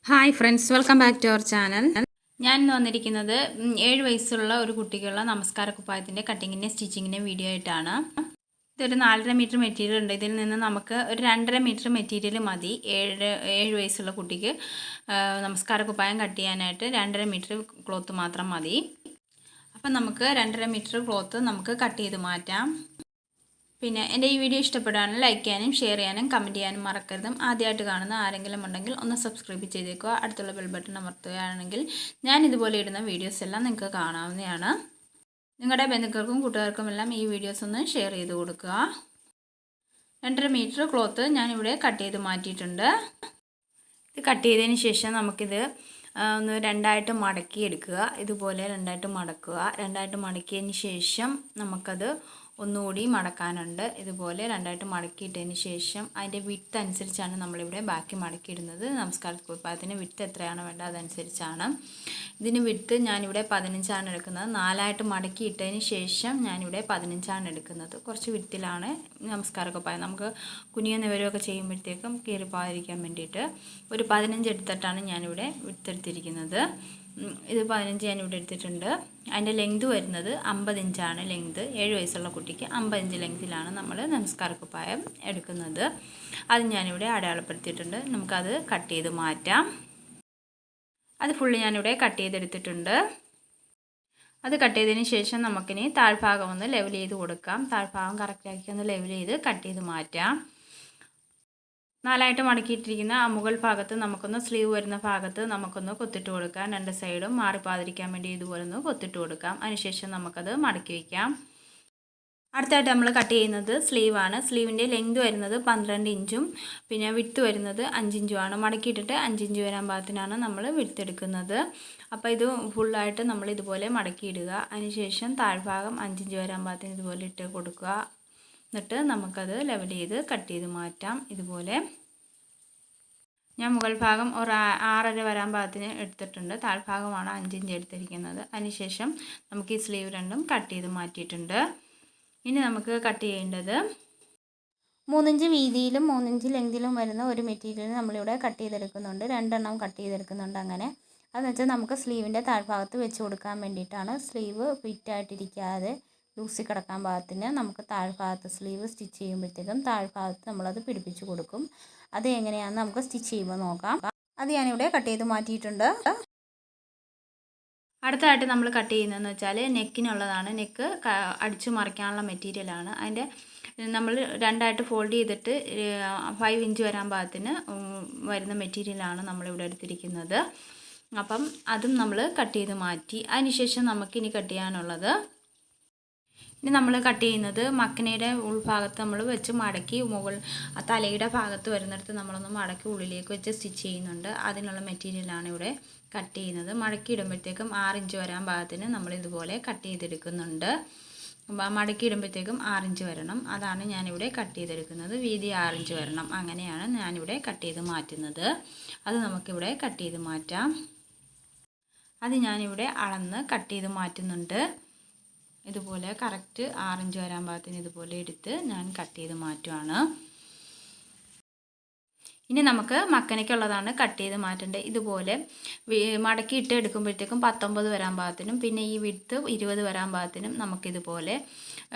Hi friends, welcome back to our channel. ഞാൻ ഇന്ന് വന്നിരിക്കുന്നത് 7 വയസ്സുള്ള ഒരു കുട്ടിക്കുള്ള നമസ്കാര കുപ്പായത്തിൻ്റെ കട്ടിങ്ങിൻ്റെ സ്റ്റിച്ചിങ്ങിൻ്റെ വീഡിയോ ആയിട്ടാണ്. ഇതൊരു 4.5 മീറ്റർ മെറ്റീരിയൽ ഉണ്ട്. ഇതിൽ നിന്ന് നമുക്ക് ഒരു 2.5 മീറ്റർ മെറ്റീരിയൽ മതി. 7 വയസ്സുള്ള കുട്ടിക്ക് നമസ്കാര കുപ്പായം കട്ട് ചെയ്യാനായിട്ട് 2.5 മീറ്റർ ക്ലോത്ത് മാത്രം മതി. അപ്പം നമുക്ക് 2.5 മീറ്റർ ക്ലോത്ത് നമുക്ക് കട്ട് ചെയ്ത് മാറ്റാം. പിന്നെ എൻ്റെ ഈ വീഡിയോ ഇഷ്ടപ്പെടുകയാണെങ്കിൽ ലൈക്ക് ചെയ്യാനും ഷെയർ ചെയ്യാനും കമൻറ്റ് ചെയ്യാനും മറക്കരുത്. ആദ്യമായിട്ട് കാണുന്ന ആരെങ്കിലും ഉണ്ടെങ്കിൽ ഒന്ന് സബ്സ്ക്രൈബ് ചെയ്തേക്കുക. അടുത്തുള്ള ബെൽ ബട്ടൺ അമർത്തുകയാണെങ്കിൽ ഞാൻ ഇതുപോലെ ഇടുന്ന വീഡിയോസ് എല്ലാം നിങ്ങൾക്ക് കാണാവുന്നതാണ്. നിങ്ങളുടെ ബന്ധുക്കൾക്കും കൂട്ടുകാർക്കും എല്ലാം ഈ വീഡിയോസ് ഒന്ന് ഷെയർ ചെയ്ത് കൊടുക്കുക. 2.5 മീറ്റർ ക്ലോത്ത് ഞാനിവിടെ കട്ട് ചെയ്ത് മാറ്റിയിട്ടുണ്ട്. ഇത് കട്ട് ചെയ്തതിന് ശേഷം നമുക്കിത് ഒന്ന് രണ്ടായിട്ട് മടക്കി എടുക്കുക. ഇതുപോലെ രണ്ടായിട്ട് മടക്കുക. രണ്ടായിട്ട് മടക്കിയതിന് ശേഷം നമുക്കത് ഒന്നുകൂടി മടക്കാനുണ്ട്. ഇതുപോലെ രണ്ടായിട്ട് മടക്കിയിട്ടതിന് ശേഷം അതിൻ്റെ വിഡ്ത്ത് അനുസരിച്ചാണ് നമ്മളിവിടെ ബാക്കി മടക്കിയിടുന്നത്. നമസ്കാര കുപ്പായത്തിന് വിഡ്ത്ത് എത്രയാണോ വേണ്ടത് അതനുസരിച്ചാണ്. ഇതിന് വിഡ്ത്ത് ഞാനിവിടെ 15 എടുക്കുന്നത്. 4ആയിട്ട് മടക്കിയിട്ടതിന് ശേഷം ഞാനിവിടെ 15 എടുക്കുന്നത്. കുറച്ച് വിഡ്ത്തിലാണ് നമസ്കാര കുപ്പായം. നമുക്ക് കുനിയും നിവരുമൊക്കെ ചെയ്യുമ്പോഴത്തേക്കും കീറിപ്പോകാതിരിക്കാൻ വേണ്ടിയിട്ട് ഒരു 15 എടുത്തിട്ടാണ് ഞാനിവിടെ വിഡ്ത്ത് എടുത്തിരിക്കുന്നത്. ഇത് 15 ഞാനിവിടെ എടുത്തിട്ടുണ്ട്. അതിൻ്റെ ലെങ്ത് വരുന്നത് 50 ഇഞ്ചാണ് ലെങ്ത്. 7 വയസ്സുള്ള കുട്ടിക്ക് 50 ഇഞ്ച് ലെങ്തിലാണ് നമ്മൾ നമസ്കാര കുപ്പായം എടുക്കുന്നത്. അത് ഞാനിവിടെ അടയാളപ്പെടുത്തിയിട്ടുണ്ട്. നമുക്കത് കട്ട് ചെയ്ത് മാറ്റാം. അത് ഫുള്ള് ഞാനിവിടെ കട്ട് ചെയ്തെടുത്തിട്ടുണ്ട്. അത് കട്ട് ചെയ്തതിന് ശേഷം നമുക്കിനി താഴ്ഭാഗം ഒന്ന് ലെവൽ ചെയ്ത് കൊടുക്കാം. താഴ്ഭാഗം കറക്റ്റാക്കി ഒന്ന് ലെവൽ ചെയ്ത് കട്ട് ചെയ്ത് മാറ്റാം. 4ആയിട്ട് മടക്കിയിട്ടിരിക്കുന്ന ആ മുകൾ ഭാഗത്ത് നമുക്കൊന്ന് സ്ലീവ് വരുന്ന ഭാഗത്ത് നമുക്കൊന്ന് കൊത്തിട്ട് കൊടുക്കാം. 2 സൈഡും മാറിപ്പാതിരിക്കാൻ വേണ്ടി ഇതുപോലെ ഒന്ന് കൊത്തിട്ട് കൊടുക്കാം. അതിനുശേഷം നമുക്കത് മടക്കി വയ്ക്കാം. അടുത്തായിട്ട് നമ്മൾ കട്ട് ചെയ്യുന്നത് സ്ലീവാണ്. സ്ലീവിൻ്റെ ലെങ്ത് വരുന്നത് 12 ഇഞ്ചും പിന്നെ വിഡ്ത്ത് വരുന്നത് 5 ഇഞ്ചുമാണ്. മടക്കിയിട്ടിട്ട് 5 ഇഞ്ച് വരാൻ പാകത്തിനാണ് നമ്മൾ വിഡ്ത്ത് എടുക്കുന്നത്. അപ്പോൾ ഇത് ഫുള്ളായിട്ട് നമ്മൾ ഇതുപോലെ മടക്കിയിടുക. അതിനുശേഷം താഴ്ഭാഗം 5 ഇഞ്ച് വരാൻ പാകത്തിന് ഇതുപോലെ ഇട്ട് കൊടുക്കുക. എന്നിട്ട് നമുക്കത് ലെവൽ ചെയ്ത് കട്ട് ചെയ്ത് മാറ്റാം. ഇതുപോലെ ഞാൻ മുകൾ ഭാഗം ഒരു 6.5 വരാൻ പാകത്തിന് എടുത്തിട്ടുണ്ട്. താഴ്ഭാഗമാണ് 5 ഇഞ്ച് എടുത്തിരിക്കുന്നത്. അതിനുശേഷം നമുക്ക് ഈ സ്ലീവ് രണ്ടും കട്ട് ചെയ്ത് മാറ്റിയിട്ടുണ്ട്. ഇനി നമുക്ക് കട്ട് ചെയ്യേണ്ടത് 3 ഇഞ്ച് വീതിയിലും 3 ഇഞ്ച് ലെങ്തിലും വരുന്ന ഒരു മെറ്റീരിയൽ നമ്മളിവിടെ കട്ട് ചെയ്തെടുക്കുന്നുണ്ട്. 2 എണ്ണം കട്ട് ചെയ്തെടുക്കുന്നുണ്ട്. അങ്ങനെ അതെന്ന് വെച്ചാൽ നമുക്ക് സ്ലീവിൻ്റെ താഴ്ഭാഗത്ത് വെച്ച് കൊടുക്കാൻ വേണ്ടിയിട്ടാണ്. സ്ലീവ് ഫിറ്റായിട്ടിരിക്കാതെ ലൂസി കിടക്കാൻ പാകത്തിന് നമുക്ക് താഴ്ഭാഗത്ത് സ്ലീവ് സ്റ്റിച്ച് ചെയ്യുമ്പോഴത്തേക്കും താഴ്ഭാഗത്ത് നമ്മളത് പിടിപ്പിച്ച് കൊടുക്കും. അത് എങ്ങനെയാണെന്ന് നമുക്ക് സ്റ്റിച്ച് ചെയ്യുമ്പോൾ നോക്കാം. അത് ഞാനിവിടെ കട്ട് ചെയ്ത് മാറ്റിയിട്ടുണ്ട്. അടുത്തതായിട്ട് നമ്മൾ കട്ട് ചെയ്യുന്നതെന്ന് വെച്ചാൽ നെക്കിനുള്ളതാണ്. നെക്ക് അടിച്ചു മറിക്കാനുള്ള മെറ്റീരിയലാണ്. അതിൻ്റെ നമ്മൾ രണ്ടായിട്ട് ഫോൾഡ് ചെയ്തിട്ട് 5 ഇഞ്ച് വരാൻ പാകത്തിന് വരുന്ന മെറ്റീരിയലാണ് നമ്മളിവിടെ എടുത്തിരിക്കുന്നത്. അപ്പം അതും നമ്മൾ കട്ട് ചെയ്ത് മാറ്റി. അതിനുശേഷം നമുക്കിനി കട്ട് ചെയ്യാനുള്ളത്, ഇനി നമ്മൾ കട്ട് ചെയ്യുന്നത് മക്കനയുടെ ഉൾഭാഗത്ത് നമ്മൾ വെച്ച് മടക്കി തലയുടെ ഭാഗത്ത് വരുന്നിടത്ത് നമ്മളൊന്ന് മടക്കി ഉള്ളിലേക്ക് വെച്ച് സ്റ്റിച്ച് ചെയ്യുന്നുണ്ട്. അതിനുള്ള മെറ്റീരിയലാണ് ഇവിടെ കട്ട് ചെയ്യുന്നത്. മടക്കി ഇടുമ്പോഴത്തേക്കും 6 ഇഞ്ച് വരാൻ പാകത്തിന് നമ്മൾ ഇതുപോലെ കട്ട് ചെയ്തെടുക്കുന്നുണ്ട്. മടക്കി ഇടുമ്പോഴത്തേക്കും 6 ഇഞ്ച് വരണം. അതാണ് ഞാനിവിടെ കട്ട് ചെയ്തെടുക്കുന്നത്. വീതി 6 ഇഞ്ച് വരണം. അങ്ങനെയാണ് ഞാനിവിടെ കട്ട് ചെയ്ത് മാറ്റുന്നത്. അത് നമുക്കിവിടെ കട്ട് ചെയ്ത് മാറ്റാം. അത് ഞാനിവിടെ അളന്ന് കട്ട് ചെയ്ത് മാറ്റുന്നുണ്ട്. ഇതുപോലെ കറക്റ്റ് 6 ഇഞ്ച് വരാൻ പാകത്തിന് ഇതുപോലെ എടുത്ത് ഞാൻ കട്ട് ചെയ്ത് മാറ്റുവാണ്. ഇനി നമുക്ക് മക്കനയ്ക്കുള്ളതാണ് കട്ട് ചെയ്ത് മാറ്റേണ്ടത്. ഇതുപോലെ മടക്കി ഇട്ട് എടുക്കുമ്പോഴത്തേക്കും 19 വരാൻ പാകത്തിനും പിന്നെ ഈ വിഡ്ത്ത് 20 വരാൻ പാകത്തിനും നമുക്കിതുപോലെ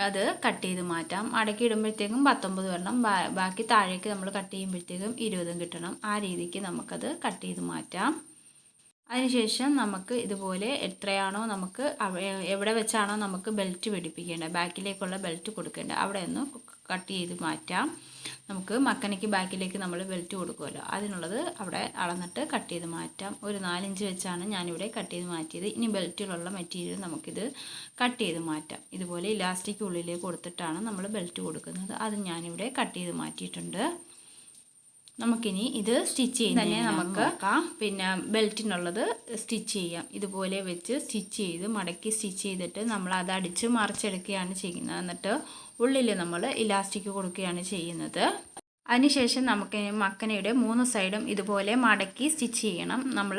അത് കട്ട് ചെയ്ത് മാറ്റാം. മടക്കി ഇടുമ്പോഴത്തേക്കും 19 വരണം. ബാക്കി താഴേക്ക് നമ്മൾ കട്ട് ചെയ്യുമ്പോഴത്തേക്കും 20 കിട്ടണം. ആ രീതിക്ക് നമുക്കത് കട്ട് ചെയ്ത് മാറ്റാം. അതിനുശേഷം നമുക്ക് ഇതുപോലെ എത്രയാണോ നമുക്ക് എവിടെ വെച്ചാണോ നമുക്ക് ബെൽറ്റ് പിടിപ്പിക്കേണ്ടത്, ബാക്കിലേക്കുള്ള ബെൽറ്റ് കൊടുക്കേണ്ടത്, അവിടെ ഒന്ന് കട്ട് ചെയ്ത് മാറ്റാം. നമുക്ക് മക്കനയ്ക്ക് ബാക്കിലേക്ക് നമ്മൾ ബെൽറ്റ് കൊടുക്കുമല്ലോ, അതിനുള്ളത് അവിടെ അളന്നിട്ട് കട്ട് ചെയ്ത് മാറ്റാം. ഒരു 4 ഇഞ്ച് വെച്ചാണ് ഞാനിവിടെ കട്ട് ചെയ്ത് മാറ്റിയത്. ഇനി ബെൽറ്റിലുള്ള മെറ്റീരിയൽ നമുക്കിത് കട്ട് ചെയ്ത് മാറ്റാം. ഇതുപോലെ ഇലാസ്റ്റിക് ഉള്ളിലേക്ക് കൊടുത്തിട്ടാണ് നമ്മൾ ബെൽറ്റ് കൊടുക്കുന്നത്. അത് ഞാനിവിടെ കട്ട് ചെയ്ത് മാറ്റിയിട്ടുണ്ട്. നമുക്കിനി ഇത് സ്റ്റിച്ച് ചെയ്യുന്ന തന്നെ നമുക്ക് പിന്നെ ബെൽറ്റിനുള്ളത് സ്റ്റിച്ച് ചെയ്യാം. ഇതുപോലെ വെച്ച് സ്റ്റിച്ച് ചെയ്ത് മടക്കി സ്റ്റിച്ച് ചെയ്തിട്ട് നമ്മൾ അത് അടിച്ച് മറിച്ചെടുക്കുകയാണ് ചെയ്യുന്നത്. എന്നിട്ട് ഉള്ളിൽ നമ്മൾ ഇലാസ്റ്റിക് കൊടുക്കുകയാണ് ചെയ്യുന്നത്. അതിനുശേഷം നമുക്ക് മക്കനയുടെ 3 സൈഡും ഇതുപോലെ മടക്കി സ്റ്റിച്ച് ചെയ്യണം. നമ്മൾ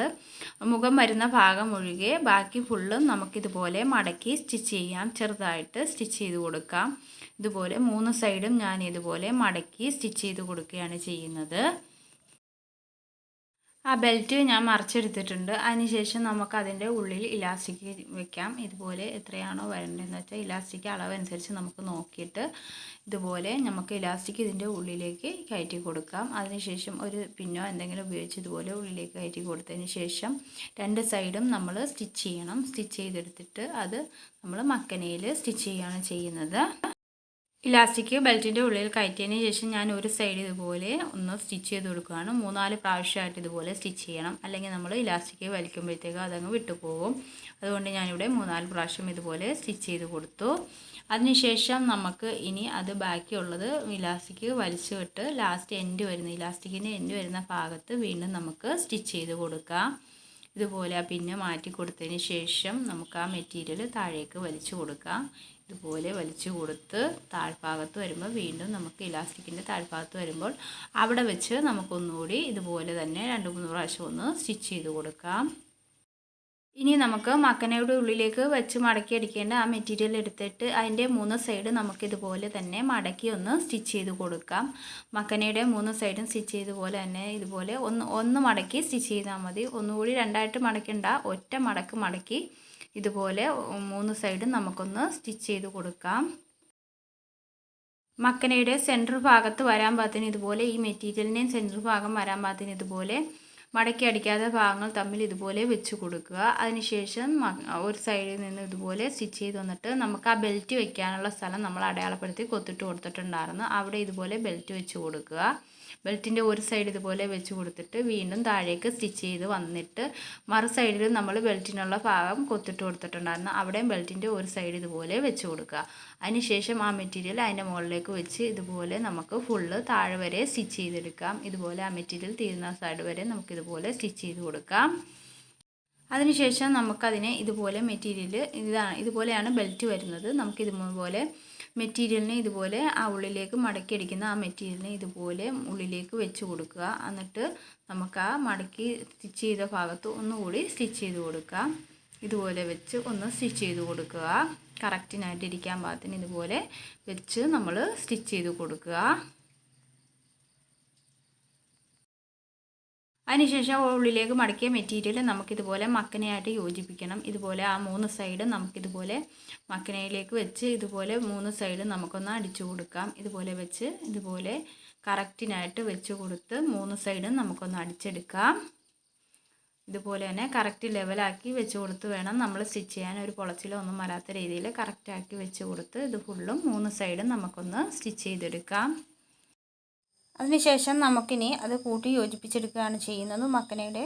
മുഖം വരുന്ന ഭാഗം ഒഴികെ ബാക്കി ഫുള്ളും നമുക്കിതുപോലെ മടക്കി സ്റ്റിച്ച് ചെയ്യാം. ചെറുതായിട്ട് സ്റ്റിച്ച് ചെയ്ത് കൊടുക്കാം. ഇതുപോലെ 3 സൈഡും ഞാൻ ഇതുപോലെ മടക്കി സ്റ്റിച്ച് ചെയ്ത് കൊടുക്കുകയാണ് ചെയ്യുന്നത്. ആ ബെൽറ്റ് ഞാൻ മറിച്ചെടുത്തിട്ടുണ്ട്. അതിനുശേഷം നമുക്കതിൻ്റെ ഉള്ളിൽ ഇലാസ്റ്റിക് വെക്കാം. ഇതുപോലെ എത്രയാണോ വരേണ്ടതെന്ന് വെച്ചാൽ ഇലാസ്റ്റിക് അളവനുസരിച്ച് നമുക്ക് നോക്കിയിട്ട് ഇതുപോലെ നമുക്ക് ഇലാസ്റ്റിക് ഇതിൻ്റെ ഉള്ളിലേക്ക് കയറ്റി കൊടുക്കാം. അതിനുശേഷം ഒരു പിന്നോ എന്തെങ്കിലും ഉപയോഗിച്ച് ഇതുപോലെ ഉള്ളിലേക്ക് കയറ്റി കൊടുത്തതിന് ശേഷം രണ്ട് സൈഡും നമ്മൾ സ്റ്റിച്ച് ചെയ്യണം. സ്റ്റിച്ച് ചെയ്തെടുത്തിട്ട് അത് നമ്മൾ മക്കനയിൽ സ്റ്റിച്ച് ചെയ്യുകയാണ് ചെയ്യുന്നത്. ഇലാസ്റ്റിക് ബെൽറ്റിൻ്റെ ഉള്ളിൽ കയറ്റിയതിന് ശേഷം ഞാൻ ഒരു സൈഡ് ഇതുപോലെ ഒന്ന് സ്റ്റിച്ച് ചെയ്ത് കൊടുക്കുകയാണ്. 3-4 പ്രാവശ്യമായിട്ട് ഇതുപോലെ സ്റ്റിച്ച് ചെയ്യണം. അല്ലെങ്കിൽ നമ്മൾ ഇലാസ്റ്റിക് വലിക്കുമ്പോഴത്തേക്ക് അതങ്ങ് വിട്ടുപോകും. അതുകൊണ്ട് ഞാനിവിടെ 3-4 പ്രാവശ്യം ഇതുപോലെ സ്റ്റിച്ച് ചെയ്ത് കൊടുത്തു. അതിനുശേഷം നമുക്ക് ഇനി അത് ബാക്കിയുള്ളത് ഇലാസ്റ്റിക് വലിച്ചു വിട്ട് ലാസ്റ്റ് എൻഡ് വരുന്ന ഇലാസ്റ്റിക്കിൻ്റെ എൻഡ് വരുന്ന ഭാഗത്ത് വീണ്ടും നമുക്ക് സ്റ്റിച്ച് ചെയ്ത് കൊടുക്കാം. ഇതുപോലെ ആ പിന്നെ മാറ്റി കൊടുത്തതിന് ശേഷം നമുക്ക് ആ മെറ്റീരിയൽ താഴേക്ക് വലിച്ചു കൊടുക്കാം. ഇതുപോലെ വലിച്ചു കൊടുത്ത് താഴ്ഭാഗത്ത് വരുമ്പോൾ വീണ്ടും നമുക്ക് ഇലാസ്റ്റിക്കിൻ്റെ താഴ്ഭാഗത്ത് വരുമ്പോൾ അവിടെ വെച്ച് നമുക്കൊന്നുകൂടി ഇതുപോലെ തന്നെ 2-3 പ്രാവശ്യം ഒന്ന് സ്റ്റിച്ച് ചെയ്ത് കൊടുക്കാം. ഇനി നമുക്ക് മക്കനയുടെ ഉള്ളിലേക്ക് വെച്ച് മടക്കി അടിക്കേണ്ട ആ മെറ്റീരിയൽ എടുത്തിട്ട് അതിൻ്റെ 3 സൈഡ് നമുക്കിതുപോലെ തന്നെ മടക്കി ഒന്ന് സ്റ്റിച്ച് ചെയ്ത് കൊടുക്കാം. മക്കനയുടെ 3 സൈഡും സ്റ്റിച്ച് ചെയ്ത പോലെ തന്നെ ഇതുപോലെ ഒന്ന് മടക്കി സ്റ്റിച്ച് ചെയ്താൽ മതി. ഒന്നുകൂടി രണ്ടായിട്ട് മടക്കണ്ട, ഒറ്റ മടക്കി ഇതുപോലെ 3 സൈഡും നമുക്കൊന്ന് സ്റ്റിച്ച് ചെയ്ത് കൊടുക്കാം. മക്കനയുടെ സെൻറ്റർ ഭാഗത്ത് വരാൻ പാകത്തിന് ഇതുപോലെ ഈ മെറ്റീരിയലിൻ്റെയും സെൻറ്റർ ഭാഗം വരാൻ പാകത്തിന് ഇതുപോലെ മടക്കി അടിക്കാത്ത ഭാഗങ്ങൾ തമ്മിൽ ഇതുപോലെ വെച്ച് കൊടുക്കുക. അതിനുശേഷം ഒരു സൈഡിൽ നിന്ന് ഇതുപോലെ സ്റ്റിച്ച് ചെയ്ത് വന്നിട്ട് നമുക്ക് ആ ബെൽറ്റ് വെക്കാനുള്ള സ്ഥലം നമ്മൾ അടയാളപ്പെടുത്തി കൊത്തിട്ട് കൊടുത്തിട്ടുണ്ടായിരുന്നു. അവിടെ ഇതുപോലെ ബെൽറ്റ് വെച്ച് കൊടുക്കുക. ബെൽറ്റിൻ്റെ ഒരു സൈഡ് ഇതുപോലെ വെച്ച് കൊടുത്തിട്ട് വീണ്ടും താഴേക്ക് സ്റ്റിച്ച് ചെയ്ത് വന്നിട്ട് മറു സൈഡിൽ നമ്മൾ ബെൽറ്റിനുള്ള ഭാഗം കൊത്തിട്ട് കൊടുത്തിട്ടുണ്ടായിരുന്നു. അവിടെയും ബെൽറ്റിൻ്റെ ഒരു സൈഡ് ഇതുപോലെ വെച്ച് കൊടുക്കുക. അതിനുശേഷം ആ മെറ്റീരിയൽ അതിൻ്റെ മുകളിലേക്ക് വെച്ച് ഇതുപോലെ നമുക്ക് ഫുള്ള് താഴെ വരെ സ്റ്റിച്ച് ചെയ്തെടുക്കാം. ഇതുപോലെ ആ മെറ്റീരിയൽ തീരുന്ന സൈഡ് വരെ നമുക്കിതുപോലെ സ്റ്റിച്ച് ചെയ്ത് കൊടുക്കാം. അതിനുശേഷം നമുക്കതിനെ ഇതുപോലെ മെറ്റീരിയൽ ഇതുപോലെയാണ് ബെൽറ്റ് വരുന്നത്. നമുക്കിതുപോലെ മെറ്റീരിയലിനെ ഇതുപോലെ ആ ഉള്ളിലേക്ക് മടക്കി അടിക്കുന്ന ആ മെറ്റീരിയലിനെ ഇതുപോലെ ഉള്ളിലേക്ക് വെച്ച് കൊടുക്കുക. എന്നിട്ട് നമുക്ക് ആ മടക്കി സ്റ്റിച്ച് ചെയ്ത ഭാഗത്ത് ഒന്നുകൂടി സ്റ്റിച്ച് ചെയ്ത് കൊടുക്കാം. ഇതുപോലെ വെച്ച് ഒന്ന് സ്റ്റിച്ച് ചെയ്ത് കൊടുക്കുക. കറക്റ്റിനായിട്ട് ഇരിക്കാൻ പാകത്തിന് ഇതുപോലെ വെച്ച് നമ്മൾ സ്റ്റിച്ച് ചെയ്ത് കൊടുക്കുക. അതിനുശേഷം ഉള്ളിലേക്ക് മടക്കിയ മെറ്റീരിയൽ നമുക്കിതുപോലെ മക്കനയായിട്ട് യോജിപ്പിക്കണം. ഇതുപോലെ ആ 3 സൈഡ് നമുക്കിതുപോലെ മക്കനയിലേക്ക് വെച്ച് ഇതുപോലെ 3 സൈഡ് നമുക്കൊന്ന് അടിച്ചു കൊടുക്കാം. ഇതുപോലെ വെച്ച് ഇതുപോലെ കറക്റ്റിനായിട്ട് വെച്ച് കൊടുത്ത് 3 സൈഡും നമുക്കൊന്ന് അടിച്ചെടുക്കാം. ഇതുപോലെ തന്നെ കറക്റ്റ് ലെവലാക്കി വെച്ച് കൊടുത്ത് വേണം നമ്മൾ സ്റ്റിച്ച് ചെയ്യാൻ. ഒരു പൊളച്ചിലോ ഒന്നും വരാത്ത രീതിയിൽ കറക്റ്റാക്കി വെച്ച് കൊടുത്ത് ഇത് ഫുള്ളും 3 സൈഡും നമുക്കൊന്ന് സ്റ്റിച്ച് ചെയ്തെടുക്കാം. അതിനുശേഷം നമുക്കിനി അത് കൂട്ടി യോജിപ്പിച്ചെടുക്കുകയാണ് ചെയ്യുന്നത്. മക്കനയുടെ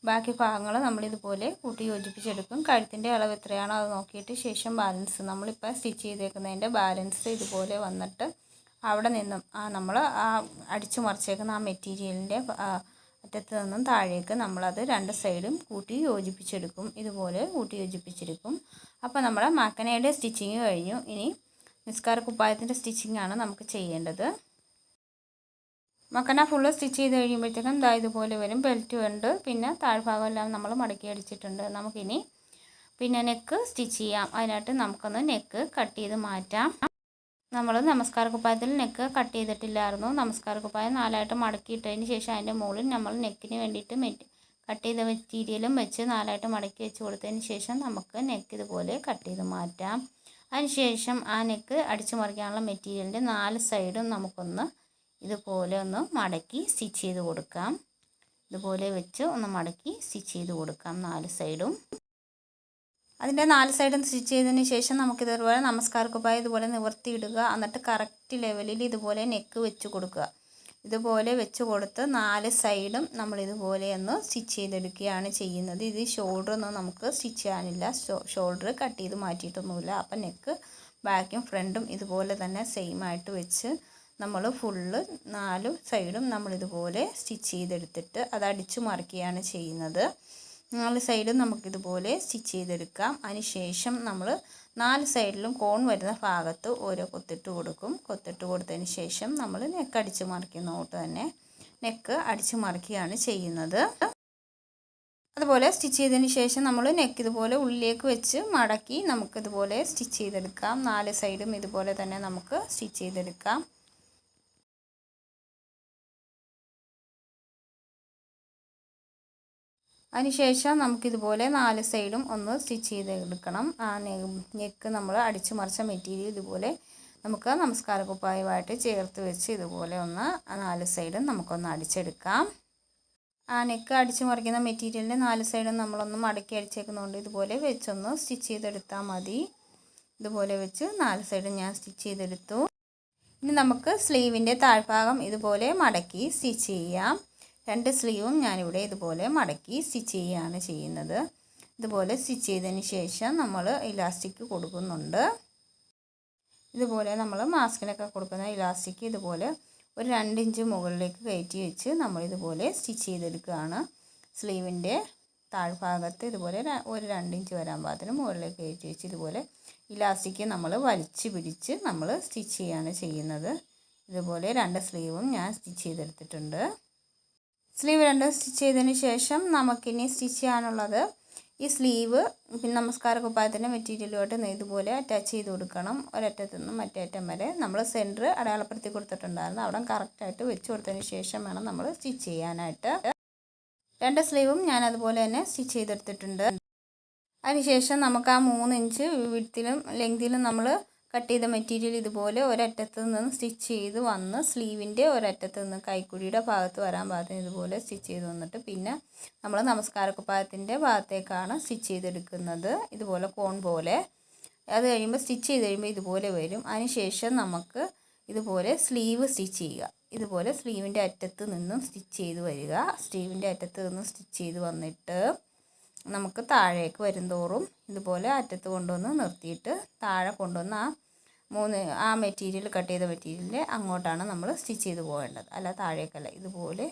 ബാക്കി ഭാഗങ്ങൾ നമ്മളിതുപോലെ കൂട്ടി യോജിപ്പിച്ചെടുക്കും. കഴുത്തിൻ്റെ അളവ് എത്രയാണോ അത് നോക്കിയിട്ട് ശേഷം ബാലൻസ് നമ്മളിപ്പോൾ സ്റ്റിച്ച് ചെയ്തേക്കുന്നതിൻ്റെ ബാലൻസ് ഇതുപോലെ വന്നിട്ട് അവിടെ നിന്നും നമ്മൾ അടിച്ചു മറിച്ചേക്കുന്ന ആ മെറ്റീരിയലിൻ്റെ അറ്റത്ത് നിന്നും താഴേക്ക് നമ്മളത് 2 സൈഡും കൂട്ടി യോജിപ്പിച്ചെടുക്കും. ഇതുപോലെ കൂട്ടി യോജിപ്പിച്ചെടുക്കും. അപ്പോൾ നമ്മുടെ മക്കനയുടെ സ്റ്റിച്ചിങ് കഴിഞ്ഞു. ഇനി നിസ്കാര കുപ്പായത്തിൻ്റെ സ്റ്റിച്ചിങ്ങാണ് നമുക്ക് ചെയ്യേണ്ടത്. മക്കന ഫുള്ള് സ്റ്റിച്ച് ചെയ്ത് കഴിയുമ്പോഴത്തേക്കും ഇതുപോലെ വരും. ബെൽറ്റ് ഉണ്ട്, പിന്നെ താഴ്ഭാഗം എല്ലാം നമ്മൾ മടക്കി അടിച്ചിട്ടുണ്ട്. നമുക്കിനി പിന്നെ നെക്ക് സ്റ്റിച്ച് ചെയ്യാം. അതിനായിട്ട് നമുക്കൊന്ന് നെക്ക് കട്ട് ചെയ്ത് മാറ്റാം. നമ്മൾ നമസ്കാര കുപ്പായത്തിൽ നെക്ക് കട്ട് ചെയ്തിട്ടില്ലായിരുന്നു. നമസ്കാര കുപ്പായം 4ആയിട്ട് മടക്കിയിട്ടതിന് ശേഷം അതിൻ്റെ മുകളിൽ നമ്മൾ നെക്കിന് വേണ്ടിയിട്ട് കട്ട് ചെയ്ത മെറ്റീരിയലും വെച്ച് 4ആയിട്ട് മടക്കി വെച്ച് കൊടുത്തതിന് ശേഷം നമുക്ക് നെക്ക് ഇതുപോലെ കട്ട് ചെയ്ത് മാറ്റാം. അതിനുശേഷം ആ നെക്ക് അടിച്ചു മറിക്കാനുള്ള മെറ്റീരിയലിൻ്റെ 4 സൈഡും നമുക്കൊന്ന് ഇതുപോലെ ഒന്ന് മടക്കി സ്റ്റിച്ച് ചെയ്ത് കൊടുക്കാം. ഇതുപോലെ വെച്ച് ഒന്ന് മടക്കി സ്റ്റിച്ച് ചെയ്ത് കൊടുക്കാം 4 സൈഡും. അതിൻ്റെ 4 സൈഡും സ്റ്റിച്ച് ചെയ്തതിന് ശേഷം നമുക്കിതുപോലെ നമസ്കാര കുപ്പായം ഇതുപോലെ നിവർത്തിയിടുക. എന്നിട്ട് കറക്റ്റ് ലെവലിൽ ഇതുപോലെ നെക്ക് വെച്ച് കൊടുക്കുക. ഇതുപോലെ വെച്ച് കൊടുത്ത് 4 സൈഡും നമ്മളിതുപോലെ ഒന്ന് സ്റ്റിച്ച് ചെയ്തെടുക്കുകയാണ് ചെയ്യുന്നത്. ഇത് ഷോൾഡറൊന്നും നമുക്ക് സ്റ്റിച്ച് ചെയ്യാനില്ല. ഷോൾഡർ കട്ട് ചെയ്ത് മാറ്റിയിട്ടൊന്നുമില്ല. അപ്പം നെക്ക് ബാക്കും ഫ്രണ്ടും ഇതുപോലെ തന്നെ സെയിം ആയിട്ട് വെച്ച് നമ്മൾ ഫുള്ള് 4 സൈഡും നമ്മളിതുപോലെ സ്റ്റിച്ച് ചെയ്തെടുത്തിട്ട് അത് അടിച്ചു മറിക്കുകയാണ് ചെയ്യുന്നത്. 4 സൈഡും നമുക്കിതുപോലെ സ്റ്റിച്ച് ചെയ്തെടുക്കാം. അതിനുശേഷം നമ്മൾ 4 സൈഡിലും കോൺ വരുന്ന ഭാഗത്ത് ഓരോ കൊത്തിട്ട് കൊടുക്കും. കൊത്തിട്ട് കൊടുത്തതിന് ശേഷം നമ്മൾ നെക്ക് അടിച്ച് മറിക്കുന്നതുകൊണ്ട് തന്നെ നെക്ക് അടിച്ച് മറിക്കുകയാണ് ചെയ്യുന്നത്. അതുപോലെ സ്റ്റിച്ച് ചെയ്തതിന് ശേഷം നമ്മൾ നെക്ക് ഇതുപോലെ ഉള്ളിലേക്ക് വെച്ച് മടക്കി നമുക്കിതുപോലെ സ്റ്റിച്ച് ചെയ്തെടുക്കാം. 4 സൈഡും ഇതുപോലെ തന്നെ നമുക്ക് സ്റ്റിച്ച് ചെയ്തെടുക്കാം. അതിനുശേഷം നമുക്കിതുപോലെ 4 സൈഡും ഒന്ന് സ്റ്റിച്ച് ചെയ്തെടുക്കണം. ആ നെക്ക് നമ്മൾ അടിച്ചു മറിച്ച മെറ്റീരിയൽ ഇതുപോലെ നമുക്ക് നമസ്കാര കുപ്പായമായിട്ട് ചേർത്ത് വെച്ച് ഇതുപോലെ ഒന്ന് 4 സൈഡും നമുക്കൊന്ന് അടിച്ചെടുക്കാം. ആ നെക്ക് അടിച്ചു മറിക്കുന്ന മെറ്റീരിയലിൻ്റെ 4 സൈഡും നമ്മളൊന്ന് മടക്കി അടിച്ചേക്കുന്നതുകൊണ്ട് ഇതുപോലെ വെച്ചൊന്ന് സ്റ്റിച്ച് ചെയ്തെടുത്താൽ മതി. ഇതുപോലെ വെച്ച് 4 സൈഡും ഞാൻ സ്റ്റിച്ച് ചെയ്തെടുത്തു. ഇനി നമുക്ക് സ്ലീവിൻ്റെ താഴ്ഭാഗം ഇതുപോലെ മടക്കി സ്റ്റിച്ച് ചെയ്യാം. 2 സ്ലീവും ഞാനിവിടെ ഇതുപോലെ മടക്കി സ്റ്റിച്ച് ചെയ്യുകയാണ് ചെയ്യുന്നത്. ഇതുപോലെ സ്റ്റിച്ച് ചെയ്തതിന് ശേഷം നമ്മൾ ഇലാസ്റ്റിക് കൊടുക്കുന്നുണ്ട്. ഇതുപോലെ നമ്മൾ മാസ്കിനൊക്കെ കൊടുക്കുന്ന ഇലാസ്റ്റിക് ഇതുപോലെ ഒരു 2 ഇഞ്ച് മുകളിലേക്ക് കയറ്റി വെച്ച് നമ്മളിതുപോലെ സ്റ്റിച്ച് ചെയ്തെടുക്കുകയാണ്. സ്ലീവിൻ്റെ താഴ്ഭാഗത്ത് ഇതുപോലെ ഒരു 2 ഇഞ്ച് വരാൻ പാകത്തിന് മുകളിലേക്ക് കയറ്റി വെച്ച് ഇതുപോലെ ഇലാസ്റ്റിക് നമ്മൾ വലിച്ചു പിടിച്ച് നമ്മൾ സ്റ്റിച്ച് ചെയ്യുകയാണ് ചെയ്യുന്നത്. ഇതുപോലെ 2 സ്ലീവും ഞാൻ സ്റ്റിച്ച് ചെയ്തെടുത്തിട്ടുണ്ട്. സ്ലീവ് 2 സ്റ്റിച്ച് ചെയ്തതിന് ശേഷം നമുക്കിനി സ്റ്റിച്ച് ചെയ്യാനുള്ളത് ഈ സ്ലീവ് പിന്നെ നമസ്കാര കുപ്പായത്തിൻ്റെ മെറ്റീരിയലുമായിട്ട് ഇതുപോലെ അറ്റാച്ച് ചെയ്ത് കൊടുക്കണം. ഒരറ്റത്തു നിന്നും മറ്റേ അറ്റം വരെ നമ്മൾ സെൻറ്റർ അടയാളപ്പെടുത്തി കൊടുത്തിട്ടുണ്ടായിരുന്നു. അവിടെ കറക്റ്റായിട്ട് വെച്ച് കൊടുത്തതിന് ശേഷം വേണം നമ്മൾ സ്റ്റിച്ച് ചെയ്യാനായിട്ട്. 2 സ്ലീവും ഞാൻ അതുപോലെ തന്നെ സ്റ്റിച്ച് ചെയ്തെടുത്തിട്ടുണ്ട്. അതിനുശേഷം നമുക്ക് ആ 3 ഇഞ്ച് വിഡ്ത്തിലും ലെങ്തിലും നമ്മൾ കട്ട് ചെയ്ത മെറ്റീരിയൽ ഇതുപോലെ ഒരറ്റത്ത് നിന്ന് സ്റ്റിച്ച് ചെയ്ത് വന്ന് സ്ലീവിൻ്റെ ഒരറ്റത്ത് നിന്ന് കൈക്കുഴിയുടെ ഭാഗത്ത് വരാൻ പാകത്തിന് ഇതുപോലെ സ്റ്റിച്ച് ചെയ്ത് വന്നിട്ട് പിന്നെ നമ്മൾ നമസ്കാര കുപ്പായത്തിൻ്റെ ഭാഗത്തേക്കാണ് സ്റ്റിച്ച് ചെയ്തെടുക്കുന്നത്. ഇതുപോലെ കോൺ പോലെ അത് കഴിയുമ്പോൾ സ്റ്റിച്ച് ചെയ്ത് കഴിയുമ്പോൾ ഇതുപോലെ വരും. അതിനുശേഷം നമുക്ക് ഇതുപോലെ സ്ലീവ് സ്റ്റിച്ച് ചെയ്യുക. ഇതുപോലെ സ്ലീവിൻ്റെ അറ്റത്ത് നിന്നും സ്റ്റിച്ച് ചെയ്ത് വരിക. സ്ലീവിൻ്റെ അറ്റത്ത് നിന്ന് സ്റ്റിച്ച് ചെയ്ത് വന്നിട്ട് നമുക്ക് താഴേക്ക് വരുംതോറും ഇതുപോലെ അറ്റത്ത് കൊണ്ടുവന്ന് നിർത്തിയിട്ട് താഴെ കൊണ്ടുവന്ന് ആ മെറ്റീരിയൽ കട്ട് ചെയ്ത മെറ്റീരിയലിൻ്റെ അങ്ങോട്ടാണ് നമ്മൾ സ്റ്റിച്ച് ചെയ്ത് പോകേണ്ടത്, അല്ല താഴേക്കല്ല. ഇതുപോലെ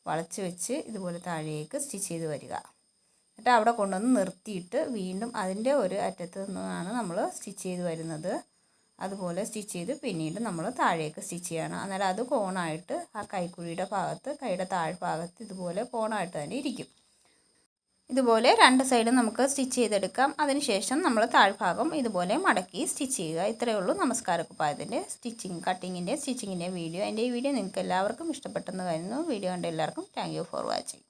വളച്ച് വെച്ച് ഇതുപോലെ താഴേക്ക് സ്റ്റിച്ച് ചെയ്ത് വരിക. എന്നിട്ട് അവിടെ കൊണ്ടുവന്ന് നിർത്തിയിട്ട് വീണ്ടും അതിൻ്റെ ഒരു അറ്റത്ത് നിന്നാണ് നമ്മൾ സ്റ്റിച്ച് ചെയ്ത് വരുന്നത്. അതുപോലെ സ്റ്റിച്ച് ചെയ്ത് പിന്നീട് നമ്മൾ താഴേക്ക് സ്റ്റിച്ച് ചെയ്യണം. അന്നേരം അത് കോണായിട്ട് ആ കൈക്കുഴിയുടെ ഭാഗത്ത് കൈയുടെ താഴ്ഭാഗത്ത് ഇതുപോലെ കോണായിട്ട് തന്നെ ഇരിക്കും. ഇതുപോലെ 2 സൈഡും നമുക്ക് സ്റ്റിച്ച് ചെയ്തെടുക്കാം. അതിനുശേഷം നമ്മൾ താഴ്ഭാഗം ഇതുപോലെ മടക്കി സ്റ്റിച്ച് ചെയ്യുക. ഇത്രയേ ഉള്ളൂ നമസ്കാര കുപ്പായത്തിൻ്റെ കട്ടിങ്ങിൻ്റെ സ്റ്റിച്ചിങ്ങിൻ്റെ വീഡിയോ. എൻ്റെ ഈ വീഡിയോ നിങ്ങൾക്ക് എല്ലാവർക്കും ഇഷ്ടപ്പെട്ടെന്ന് കരുതുന്നു. വീഡിയോ കണ്ട എല്ലാവർക്കും താങ്ക് യു ഫോർ വാച്ചിങ്.